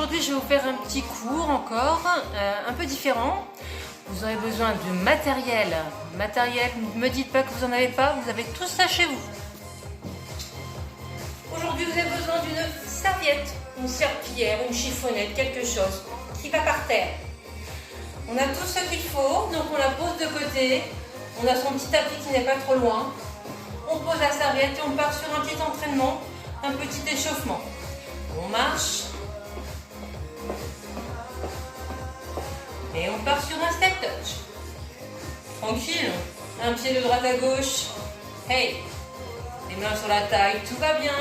aujourd'hui je vais vous faire un petit cours encore, un peu différent. Vous aurez besoin de matériel. Ne me dites pas que vous n'en avez pas, vous avez tout ça chez vous. Aujourd'hui vous avez besoin d'une serviette, une serpillière, une chiffonnette, quelque chose qui va par terre. On a tout ce qu'il faut, donc on la pose de côté. On a son petit tapis qui n'est pas trop loin. On pose la serviette et on part sur un petit entraînement, un petit échauffement. On marche. Et on part sur un step touch. Tranquille. Un pied de droite à gauche. Hey. Les mains sur la taille, tout va bien.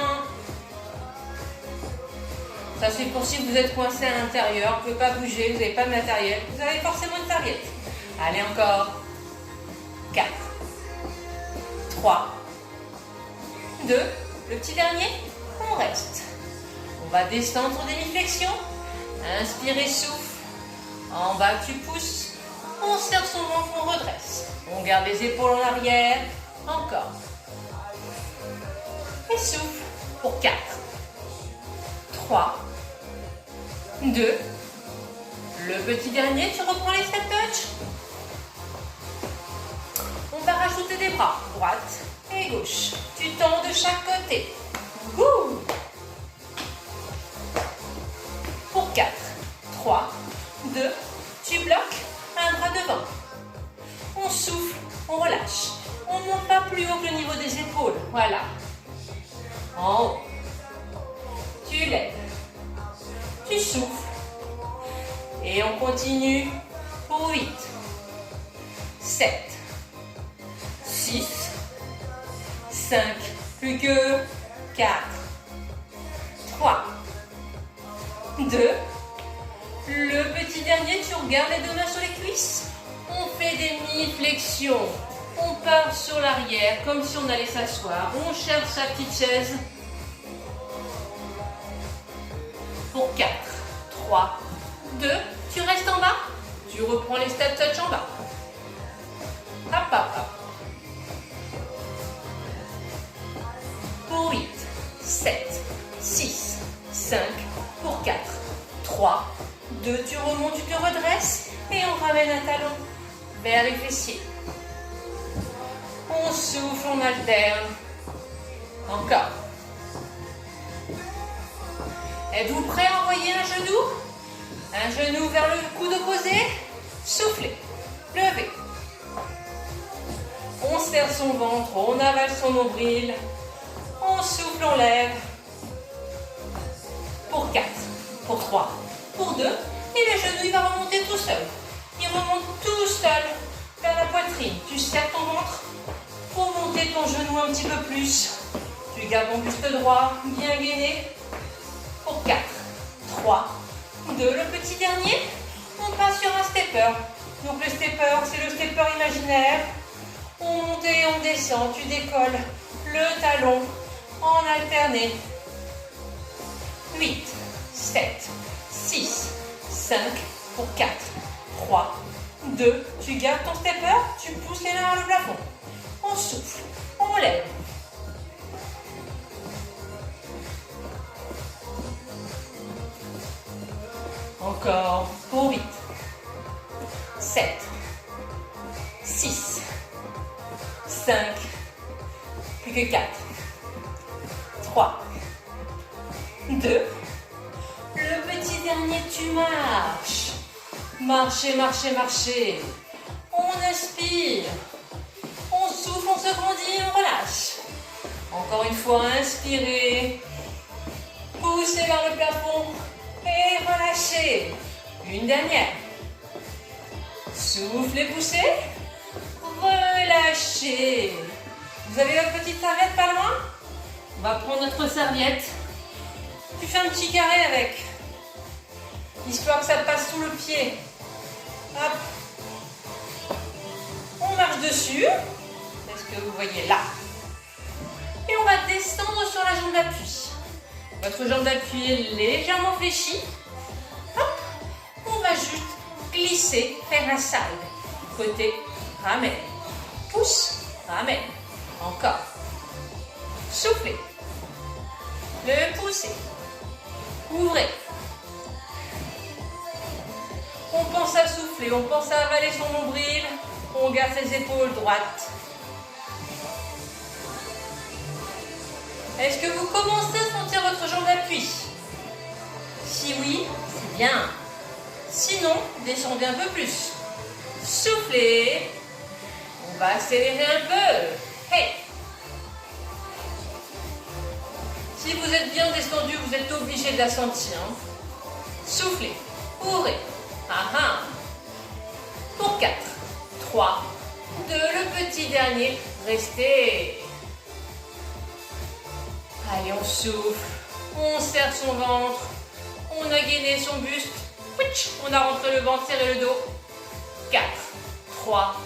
Ça c'est pour si vous êtes coincé à l'intérieur, vous ne pouvez pas bouger, vous n'avez pas de matériel. Vous avez forcément une serviette. Allez encore. 4. 3. 2. Le petit dernier, on reste. On va descendre en demi-flexion. Inspirez, souffle. En bas, tu pousses. On serre son ventre, on redresse. On garde les épaules en arrière. Encore. Et souffle pour 4. 3. 2. Le petit dernier, tu reprends les step touch. On va rajouter des bras, droite et gauche. Tu tends de chaque côté. Wouh! Pour 4, 3, 2, tu bloques, un bras devant. On souffle, on relâche. On ne monte pas plus haut que le niveau des épaules. Voilà. En haut. Tu lèves. Tu souffles. Et on continue pour 8, 7, 6, 5, plus que 4, 3, 2, le petit dernier, tu regardes les deux mains sur les cuisses, on fait des mini-flexions, on part sur l'arrière comme si on allait s'asseoir, on cherche sa petite chaise, pour 4, 3, 2, tu restes en bas, tu reprends les step touch en bas, hop hop hop. Pour 8, 7, 6, 5, pour 4, 3, 2, tu remontes, tu te redresses et on ramène un talon vers les fessiers. On souffle, on alterne. Encore. Êtes-vous prêt à envoyer un genou? Un genou vers le coude opposé. Soufflez. Levez. On serre son ventre, on avale son nombril. On souffle, on lève. Pour 4, pour 3, pour 2. Et le genou, il va remonter tout seul. Il remonte tout seul vers la poitrine. Tu serres ton ventre pour monter ton genou un petit peu plus. Tu gardes ton buste droit, bien gainé. Pour 4, 3, 2. Le petit dernier, on passe sur un stepper. Donc le stepper, c'est le stepper imaginaire. On monte et on descend. Tu décolles le talon en alterné. 8, 7, 6, 5, pour 4, 3, 2. Tu gardes ton stepper, tu pousses les mains vers le plafond. On souffle, on lève. Encore pour 8, 7, 6, 5, plus que 4, 3, 2. Le petit dernier, tu marches. Marchez, marchez, marchez. On inspire. On souffle, on se grandit, on relâche. Encore une fois, inspirez. Poussez vers le plafond. Et relâchez. Une dernière. Soufflez, poussez. Relâchez. Vous avez votre petite serviette pas loin? On va prendre notre serviette. Tu fais un petit carré avec. Histoire que ça passe sous le pied. Hop. On marche dessus. Est-ce que vous voyez là? Et on va descendre sur la jambe d'appui. Votre jambe d'appui est légèrement fléchie. Hop. On va juste glisser, faire un side. Côté, ramène. Pousse, ramène. Encore. Soufflez. Le poussez. Ouvrez. à souffler, on pense à avaler son nombril, on garde ses épaules droites. Est-ce que vous commencez à sentir votre jambe d'appui? Si oui, c'est bien. Sinon, descendez un peu plus. Soufflez. On va accélérer un peu. Hey! Si vous êtes bien descendu, vous êtes obligé de la sentir. Soufflez. Ouvrez. Ah ah. Pour 4, 3, 2, le petit dernier. Restez. Allez, on souffle. On serre son ventre. On a gainé son buste. On a rentré le ventre, serré le dos. 4, 3,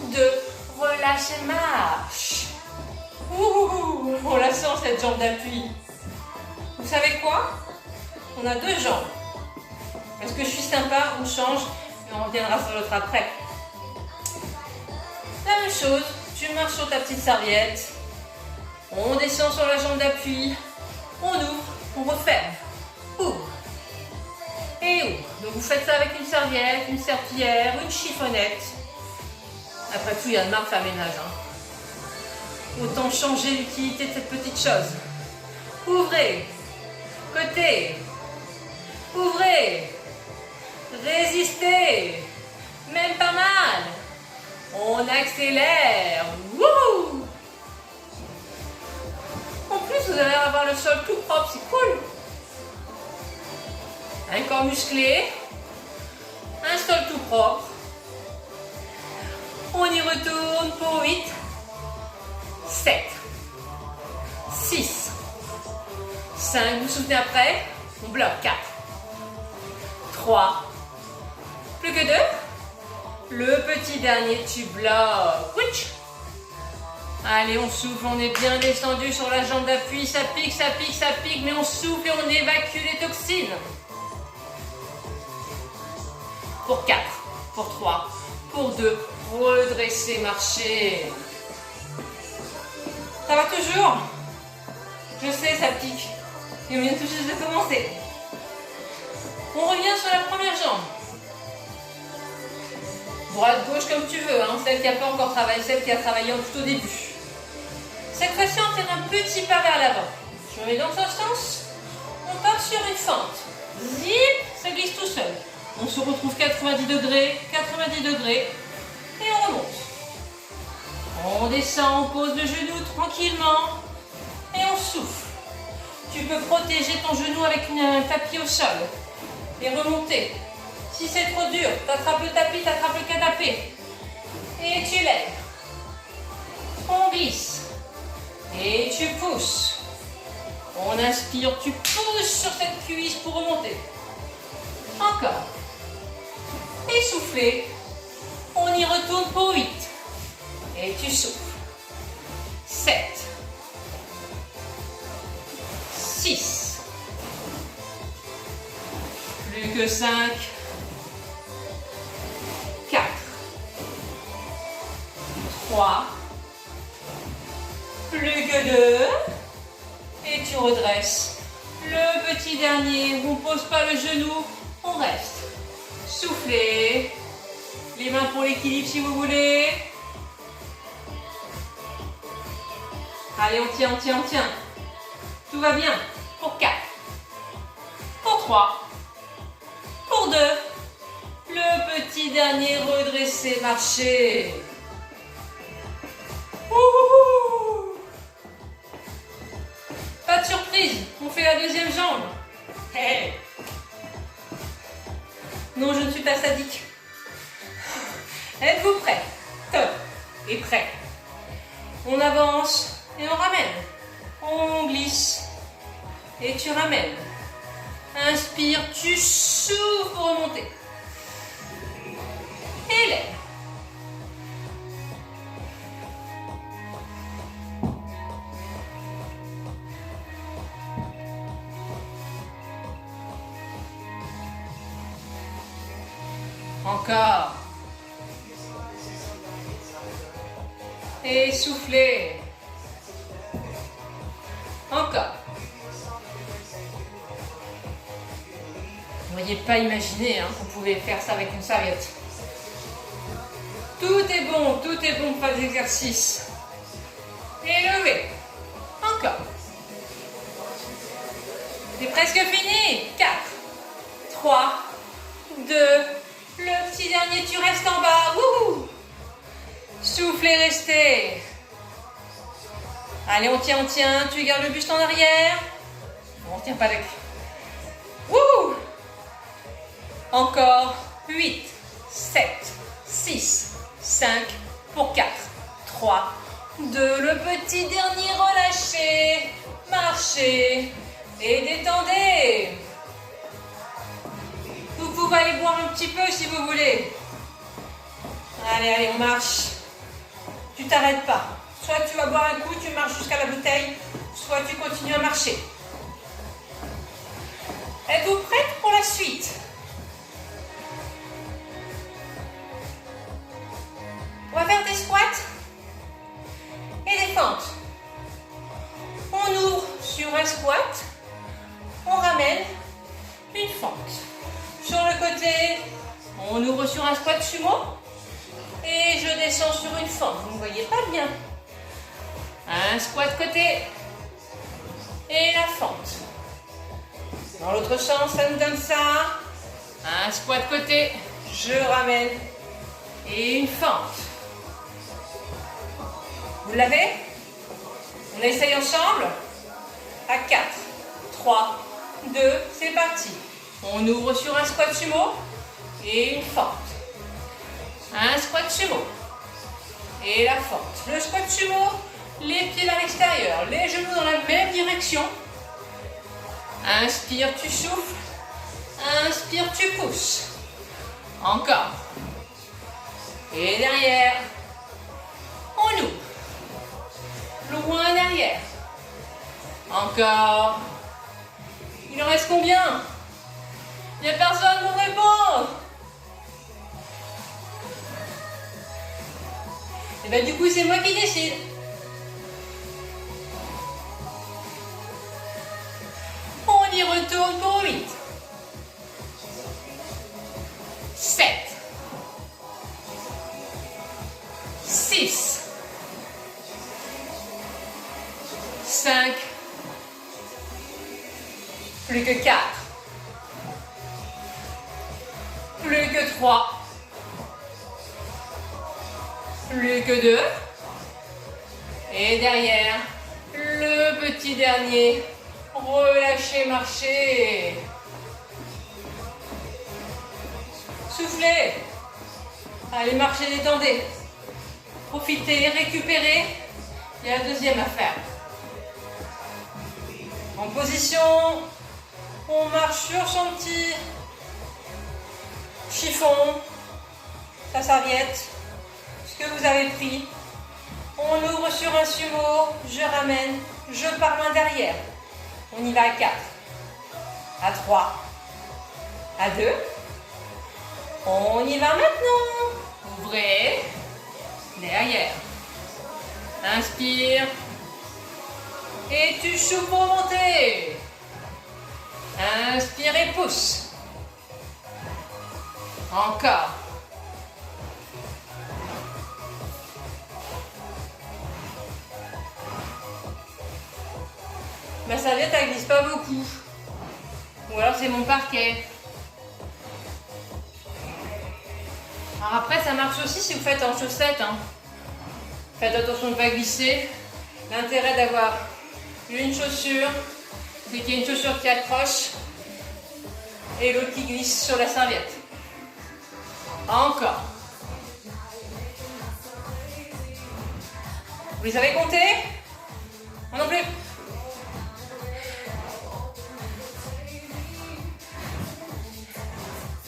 2, relâche et marche. Ouh, on la sent cette jambe d'appui. Vous savez quoi? On a 2 jambes. Est-ce que je suis sympa? On change et on reviendra sur l'autre après. La même chose, tu marches sur ta petite serviette. On descend sur la jambe d'appui. On ouvre, on referme. Ouvre. Et ouvre. Donc vous faites ça avec une serviette, une serpillière, une chiffonnette. Après tout, il y a de marque à ménage. Autant changer l'utilité de cette petite chose. Ouvrez. Côté. Ouvrez. Résistez. Même pas mal. On accélère. Wouh! En plus, vous allez avoir le sol tout propre. C'est cool. Un corps musclé. Un sol tout propre. On y retourne pour 8, 7, 6, 5, vous vous souvenez après? On bloque. 4, 3, plus que 2. Le petit dernier, tu bloques. Ouch. Allez, on souffle, on est bien descendu sur la jambe d'appui. Ça pique, ça pique, ça pique, mais on souffle et on évacue les toxines. Pour 4, pour 3, pour 2, redresser, marcher. Ça va toujours? Je sais, ça pique. Et on vient tout juste de commencer. On revient sur la première jambe. Droite, gauche, comme tu veux. Celle qui n'a pas encore travaillé, celle qui a travaillé tout au début. Cette fois-ci, on fait un petit pas vers l'avant. Je me mets dans ce sens. On part sur une fente. Zip, ça glisse tout seul. On se retrouve 90 degrés, et on remonte. On descend, on pose le genou tranquillement, et on souffle. Tu peux protéger ton genou avec un tapis au sol, et remonter. Si c'est trop dur, tu attrapes le tapis, tu attrapes le canapé, et tu lèves. On glisse, et tu pousses. On inspire, tu pousses sur cette cuisse pour remonter. Encore. Essoufflez. On y retourne pour 8. Et tu souffles. 7. 6. Plus que 5. 4. 3. Plus que 2. Et tu redresses. Le petit dernier, on ne pose pas le genou, on reste. Soufflez. Les mains pour l'équilibre si vous voulez. Allez, on tient, on tient, on tient. Tout va bien. Pour 4. Pour 3. Pour 2. Le petit dernier, redresser, marcher. Ouh. Pas de surprise, on fait la deuxième jambe. Hey. Non, je ne suis pas sadique. Êtes-vous prêts? Top. Et prêt. On avance et on ramène. On glisse et tu ramènes. Inspire, tu souffles pour remonter. Et lève. Encore. Et soufflez. Encore. Vous n'auriez pas imaginé qu'on pouvait faire ça avec une serviette. Tout est bon pour faire des exercices. Et levez. Encore. C'est presque fini. 4, 3, 2, le petit dernier, tu restes en bas. Wouhou. Soufflez, restez. Allez, on tient, tu gardes le buste en arrière. On ne tient pas avec. Wouhou. Encore 8, 7, 6, 5 pour 4, 3, 2, le petit dernier, relâchez, marchez et détendez. Vous pouvez aller boire un petit peu si vous voulez. Allez, on marche. Tu t'arrêtes pas. Soit tu vas boire un coup, tu marches jusqu'à la bouteille, soit tu continues à marcher. Êtes-vous prête pour la suite? On va faire des squats et des fentes. On ouvre sur un squat, on ramène une fente. Sur le côté, on ouvre sur un squat sumo et je descends sur une fente. Vous ne voyez pas bien. Un squat côté et la fente. Dans l'autre sens, ça nous donne ça. Un squat côté, je ramène et une fente. Vous l'avez? On essaye ensemble? À 4, 3, 2, c'est parti. On ouvre sur un squat sumo et une fente. Un squat sumo et la fente. Le squat sumo, les pieds vers l'extérieur, les genoux dans la même direction. Inspire, tu souffles. Inspire, tu pousses. Encore. Et derrière, on ouvre. Loin derrière. Encore. Il en reste combien? Il n'y a personne pour répondre. Et bien du coup, c'est moi qui décide. On y retourne pour 8. 7. 6. 5. Plus que 4. Plus que 3. Plus que 2. Et derrière, le petit dernier. Relâchez, marchez. Soufflez. Allez, marchez, détendez. Profitez, récupérez. Il y a la deuxième à faire. En position, on marche sur son petit chiffon, sa serviette, ce que vous avez pris. On ouvre sur un sumo, je ramène, je pars main derrière. On y va à 4, à 3, à 2. On y va maintenant. Ouvrez, derrière. Inspire. Et tu souffles pour monter. Inspire et pousse. Encore. Ma serviette, elle glisse pas beaucoup. Ou alors c'est mon parquet. Alors après, ça marche aussi si vous faites en chaussettes. Faites attention de ne pas glisser. L'intérêt d'avoir une chaussure, c'est qu'il y a une chaussure qui accroche et l'autre qui glisse sur la serviette. Encore. Vous les avez comptés? Moi non plus.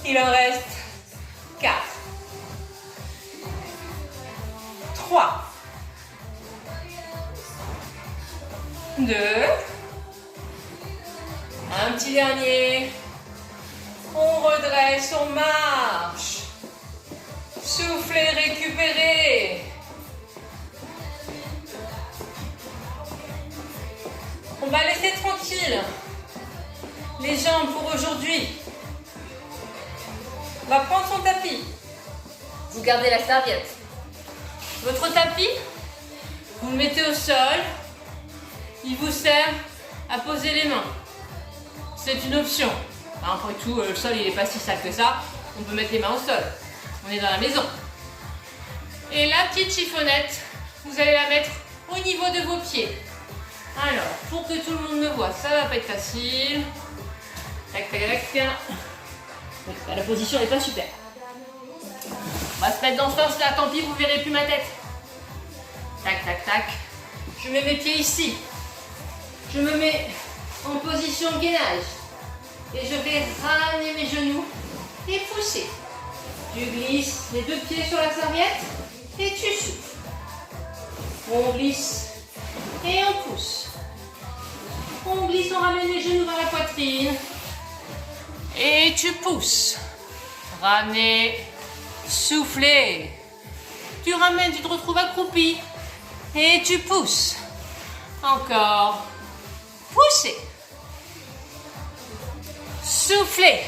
Il en reste 4, 3, 2, un petit dernier, on redresse, on marche, soufflez, récupérez, on va laisser tranquille les jambes pour aujourd'hui. va prendre son tapis. Vous gardez la serviette. Votre tapis, vous le mettez au sol. Il vous sert à poser les mains. C'est une option. Après tout, le sol il n'est pas si sale que ça. On peut mettre les mains au sol. On est dans la maison. Et la petite chiffonnette, vous allez la mettre au niveau de vos pieds. Alors, pour que tout le monde me voit, ça va pas être facile. Tac, tac, tac. La position n'est pas super. On va se mettre dans ce sens-là. Tant pis, vous verrez plus ma tête. Tac, tac, tac. Je mets mes pieds ici. Je me mets en position gainage. Et je vais ramener mes genoux et pousser. Tu glisses les deux pieds sur la serviette et tu souffles. On glisse et on pousse. On glisse, on ramène les genoux vers la poitrine. Et tu pousses. Ramenez, soufflez. Tu ramènes, tu te retrouves accroupi. Et tu pousses. Encore. Poussez. Soufflez.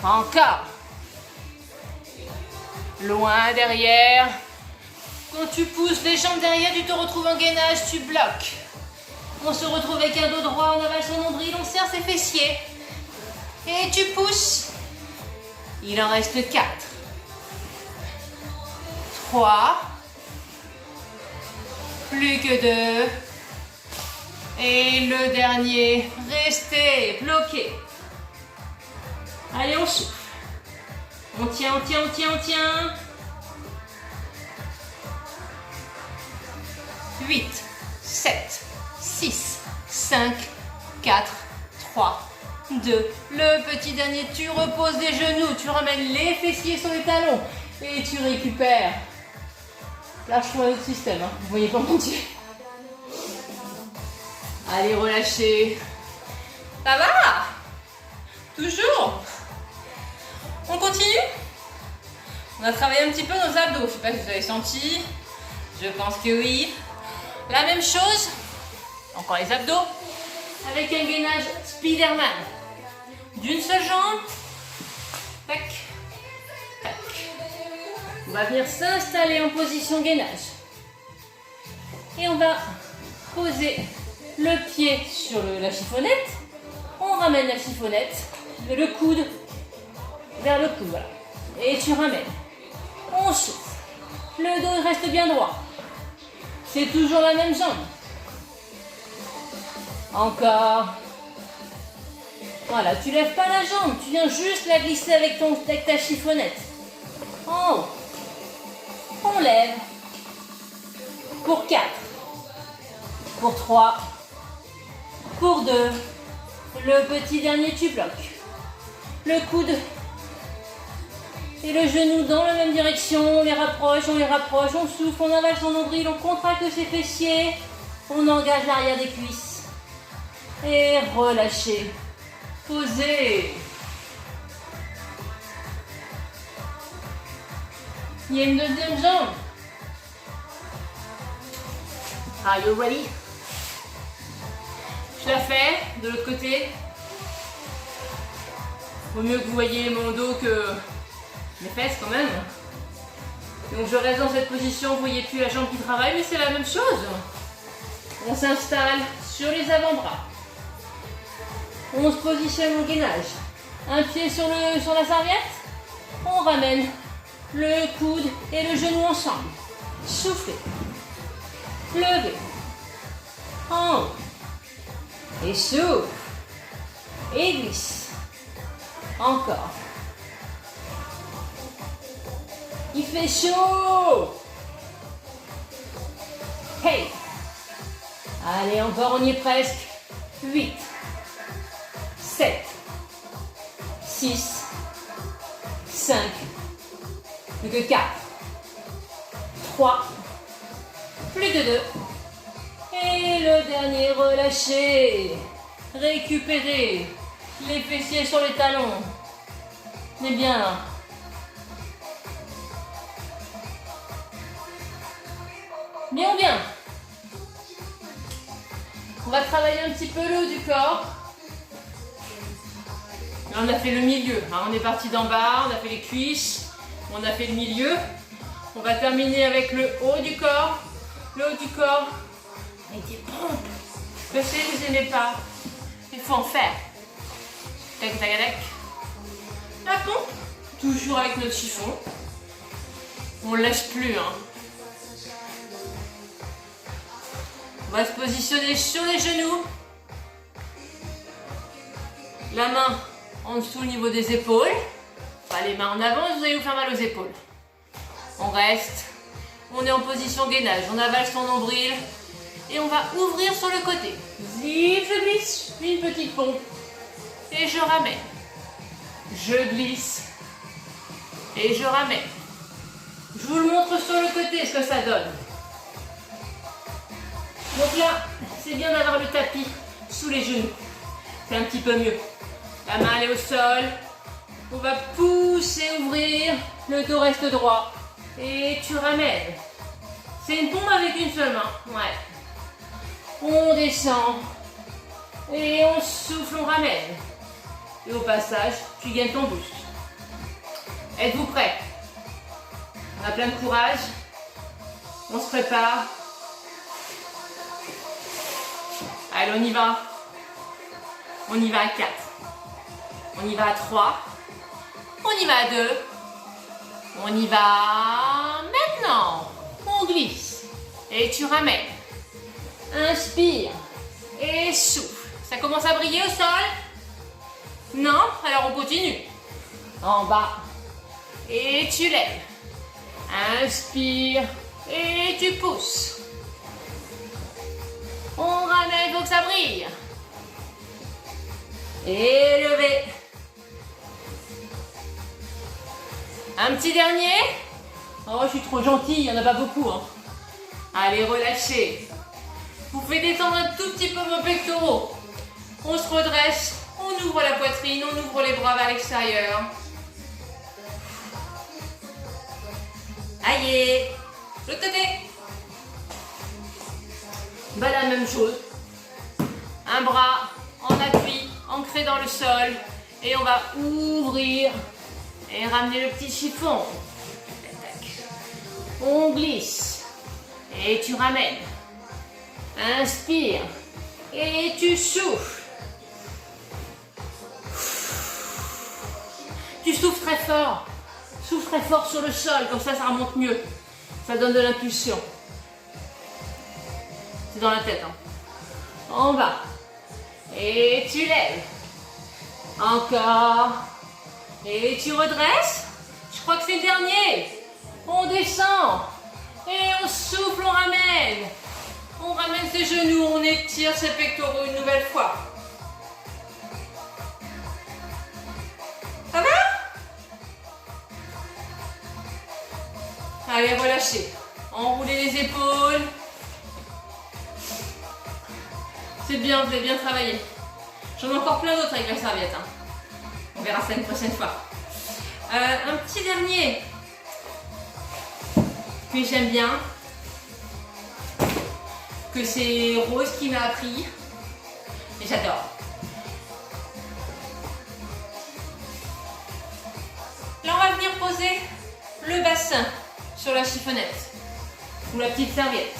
Encore. Loin derrière. Quand tu pousses les jambes derrière, tu te retrouves en gainage, tu bloques. On se retrouve avec un dos droit, on avale son nombril, on serre ses fessiers. Et tu pousses. Il en reste 4. 3. Plus que 2. Et le dernier. Restez bloqué. Allez, on souffle. On tient, on tient, on tient, on tient. 8, 7, 6, 5, 4, 3, 2. Le petit dernier, tu reposes les genoux, tu ramènes les fessiers sur les talons et tu récupères. Là, je trouve un autre système, hein. Vous voyez pas mon Dieu. Allez, relâchez. Ça va? Toujours? On continue? On a travaillé un petit peu nos abdos. Je sais pas si vous avez senti. Je pense que oui. La même chose. Encore les abdos. Avec un gainage Spiderman. D'une seule jambe. Tac. Tac. On va venir s'installer en position gainage. Et on va poser le pied sur la chiffonnette. On ramène la chiffonnette. Le coude vers le coude. Voilà. Et tu ramènes. On souffle. Le dos reste bien droit. C'est toujours la même jambe. Encore. Voilà, tu lèves pas la jambe, tu viens juste la glisser avec ta chiffonnette. En haut. On lève. Pour 4. Pour 3. Pour 2. Le petit dernier, tu bloques. Le coude et le genou dans la même direction. On les rapproche, on souffle, on avale son nombril, on contracte ses fessiers. On engage l'arrière des cuisses. Et relâchez. Posez. Il y a une deuxième jambe. Are you ready? Je la fais de l'autre côté. Vaut mieux que vous voyez mon dos que mes fesses quand même. Donc je reste dans cette position, vous voyez plus la jambe qui travaille, mais c'est la même chose. On s'installe sur les avant-bras. On se positionne au gainage. Un pied sur la serviette. On ramène le coude et le genou ensemble. Soufflez. Levez. En haut. Et souffle. Et glisse. Encore. Il fait chaud. Hey. Allez, encore, on y est presque. 8. 7. 6. 5. Plus que 4. 3. Plus que 2. Et le dernier, relâchez. Récupérez les fessiers sur les talons. On est bien là. Bien ou bien? On va travailler un petit peu le haut du corps. Là, on a fait le milieu. Alors, on est parti d'en bas, on a fait les cuisses, on a fait le milieu. On va terminer avec le haut du corps. Le haut du corps. Et des pompes. Je sais que vous n'aimez pas. Il faut en faire. Tac, tac, tac. La pompe. Toujours avec notre chiffon. On ne lâche plus. Hein. On va se positionner sur les genoux. La main en dessous au niveau des épaules. Pas les mains en avant, vous allez vous faire mal aux épaules. On reste. On est en position gainage. On avale son nombril. Et on va ouvrir sur le côté. Zip, je glisse. Une petite pompe. Et je ramène. Je glisse. Et je ramène. Je vous le montre sur le côté ce que ça donne. Donc là, c'est bien d'avoir le tapis sous les genoux. C'est un petit peu mieux. La main elle est au sol. On va pousser, ouvrir. Le dos reste droit. Et tu ramènes. C'est une pompe avec une seule main. Ouais. On descend. Et on souffle, on ramène. Et au passage, tu gagnes ton boost. Êtes-vous prêts? On a plein de courage. On se prépare. Allez, on y va. On y va à 4. On y va à 3. On y va à 2. On y va maintenant. On glisse. Et tu ramènes. Inspire. Et souffle. Ça commence à briller au sol? Non? Alors on continue. En bas. Et tu lèves. Inspire. Et tu pousses. On ramène, il faut que ça brille. Et lever. Un petit dernier. Oh, je suis trop gentille, il n'y en a pas beaucoup. Hein. Allez, relâchez. Vous pouvez détendre un tout petit peu vos pectoraux. On se redresse, on ouvre la poitrine, on ouvre les bras vers l'extérieur. Aïe, l'autre côté. Bah, la même chose. Un bras en appui, ancré dans le sol. Et on va ouvrir et ramener le petit chiffon. On glisse. Et tu ramènes. Inspire. Et tu souffles. Tu souffles très fort. Souffle très fort sur le sol. Comme ça remonte mieux. Ça donne de l'impulsion. C'est dans la tête. Hein. En bas. Et tu lèves. Encore. Et tu redresses. Je crois que c'est le dernier. On descend. Et on souffle, on ramène. On ramène ses genoux, on étire ses pectoraux une nouvelle fois. Ça va? Allez, relâchez. Enroulez les épaules. C'est bien, vous avez bien travaillé. J'en ai encore plein d'autres avec la serviette. Hein. On verra ça une prochaine fois. Un petit dernier que j'aime bien, que c'est Rose qui m'a appris, et j'adore. Là, on va venir poser le bassin sur la chiffonnette ou la petite serviette.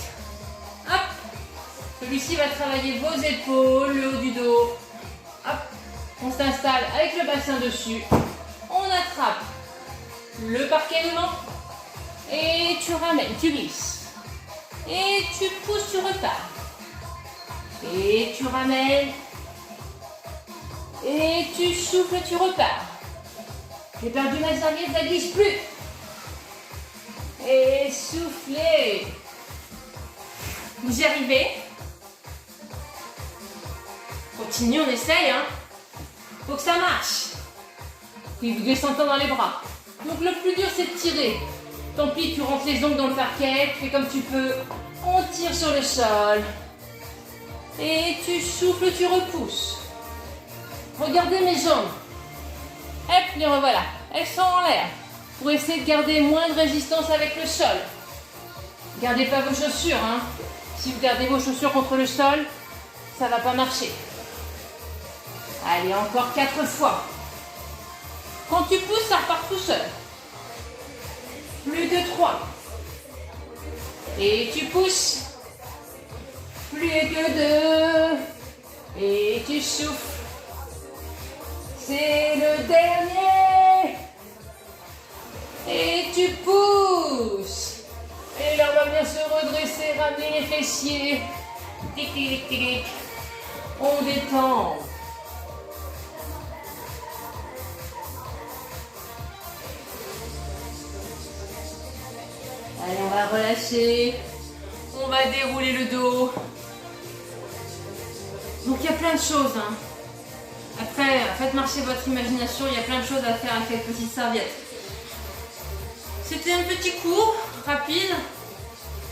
Hop, celui-ci va travailler vos épaules, le haut du dos. Hop, on s'installe avec le bassin dessus. On attrape le parquet devant et tu ramènes, tu glisses. Et tu pousses, tu repars. Et tu ramènes. Et tu souffles, tu repars. J'ai perdu ma serviette, ça glisse plus. Et soufflez. Vous y arrivez? Continue, on essaye. Hein. Faut que ça marche. Puis vous descendez dans les bras. Donc le plus dur, c'est de tirer. Tant pis, tu rentres les ongles dans le parquet, tu fais comme tu peux. On tire sur le sol. Et tu souffles, tu repousses. Regardez mes jambes. Hop, les revoilà. Elles sont en l'air. Pour essayer de garder moins de résistance avec le sol. Gardez pas vos chaussures. Hein. Si vous gardez vos chaussures contre le sol, ça ne va pas marcher. Allez, encore 4 fois. Quand tu pousses, ça repart tout seul. Plus de 3. Et tu pousses. Plus que 2. Et tu souffles. C'est le dernier. Et tu pousses. Et là, on va bien se redresser, ramener les fessiers. Tic, tic, tic, tic. On détend. Allez, on va relâcher. On va dérouler le dos. Donc, il y a plein de choses. Hein. Après, faites marcher votre imagination. Il y a plein de choses à faire avec cette petite serviette. C'était un petit cours rapide.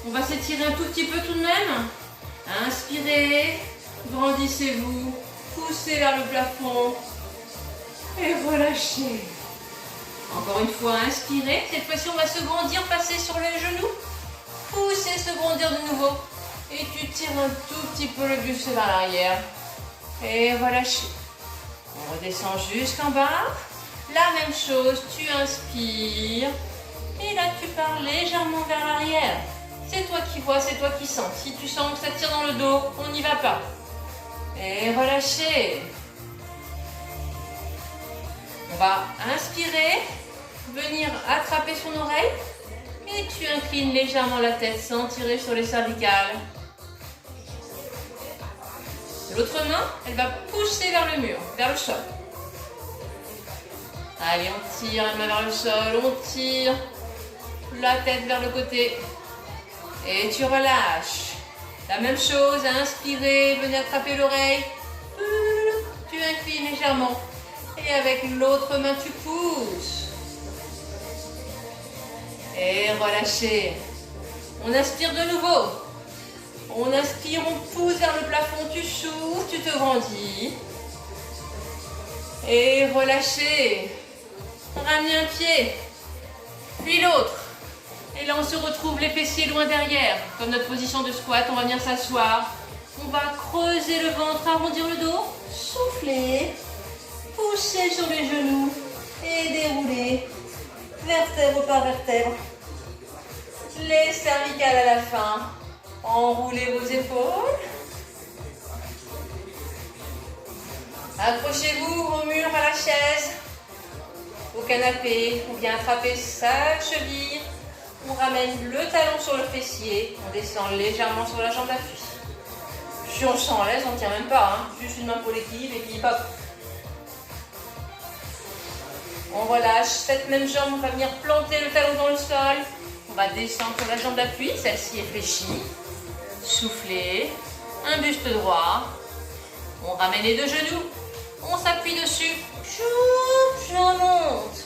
On va s'étirer un tout petit peu tout de même. Inspirez. Grandissez-vous. Poussez vers le plafond. Et relâchez. Encore une fois, inspirez. Cette fois-ci, on va se grandir, passer sur les genoux. Poussez, se grandir de nouveau. Et tu tires un tout petit peu le buste vers l'arrière. Et relâchez. On redescend jusqu'en bas. La même chose, tu inspires. Et là, tu pars légèrement vers l'arrière. C'est toi qui vois, c'est toi qui sens. Si tu sens que ça tire dans le dos, on n'y va pas. Et relâchez. On va inspirer, venir attraper son oreille. Et tu inclines légèrement la tête sans tirer sur les cervicales. L'autre main, elle va pousser vers le mur, vers le sol. Allez, on tire la main vers le sol, on tire la tête vers le côté. Et tu relâches. La même chose, inspirez, venez attraper l'oreille. Tu inclines légèrement. Et avec l'autre main, tu pousses. Et relâchez. On inspire de nouveau. On inspire, on pousse vers le plafond, tu souffles, tu te grandis. Et relâchez. Ramenez un pied, puis l'autre. Et là, on se retrouve les fessiers loin derrière. Comme notre position de squat, on va venir s'asseoir. On va creuser le ventre, arrondir le dos. Souffler. Pousser sur les genoux. Et dérouler. Vertèbre par vertèbre. Les cervicales à la fin. Enroulez vos épaules. Accrochez-vous au mur, à la chaise, au canapé. On vient attraper sa cheville. On ramène le talon sur le fessier. On descend légèrement sur la jambe d'appui. Si on se sent à l'aise, on ne tient même pas. Hein. Juste une main pour l'équilibre et puis hop. On relâche. Cette même jambe, on va venir planter le talon dans le sol. On va descendre sur la jambe d'appui. Celle-ci est fléchie. Soufflez. Un buste droit. On ramène les deux genoux. On s'appuie dessus. Je remonte.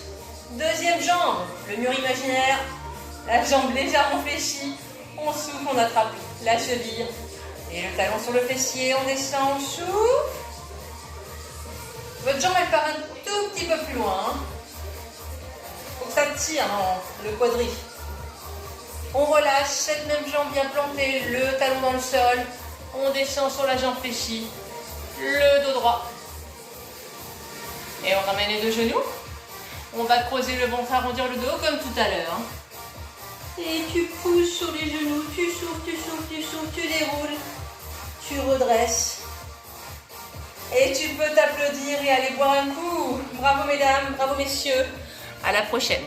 Deuxième jambe. Le mur imaginaire. La jambe légèrement fléchie. On souffle, on attrape la cheville. Et le talon sur le fessier. On descend, on souffle. Votre jambe, elle part un tout petit peu plus loin. Faut que ça tire dans le quadri. On relâche, cette même jambe bien plantée, le talon dans le sol. On descend sur la jambe fléchie, le dos droit. Et on ramène les deux genoux. On va creuser le ventre, arrondir le dos comme tout à l'heure. Et tu pousses sur les genoux, tu souffles, tu souffles, tu souffles, tu déroules. Tu redresses. Et tu peux t'applaudir et aller boire un coup. Bravo mesdames, bravo messieurs. À la prochaine.